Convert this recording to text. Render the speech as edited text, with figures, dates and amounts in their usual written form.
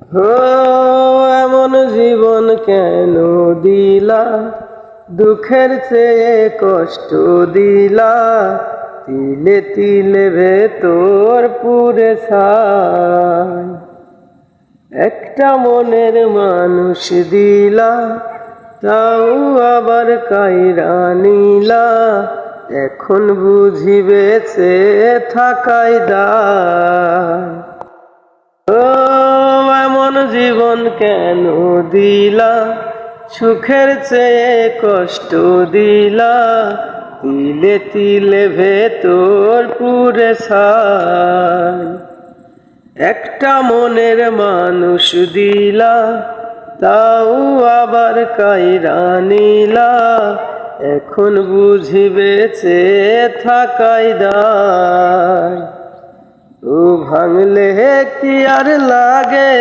ও এমন জীবন কেন দিলা, দুঃখের চেয়ে কষ্ট দিলা, তিলে তিলে ভেতর পুরে ছাই। একটা মনের মানুষ দিলা, তাও আবার কাইরা নিলা, এখন বুঝি বেঁচে থাকাই দায়। ও এমন জীবন কেন দিলা, সুখের চেয়ে কষ্ট দিলা, তিলে তিলে ভেতর পুরে ছাই। একটা মনের মানুষ দিলা, তাও আবার কাইরা নিলা, এখন বুঝি বেঁচে থাকাই দায়। ও ভাঙলে কি আর লাগে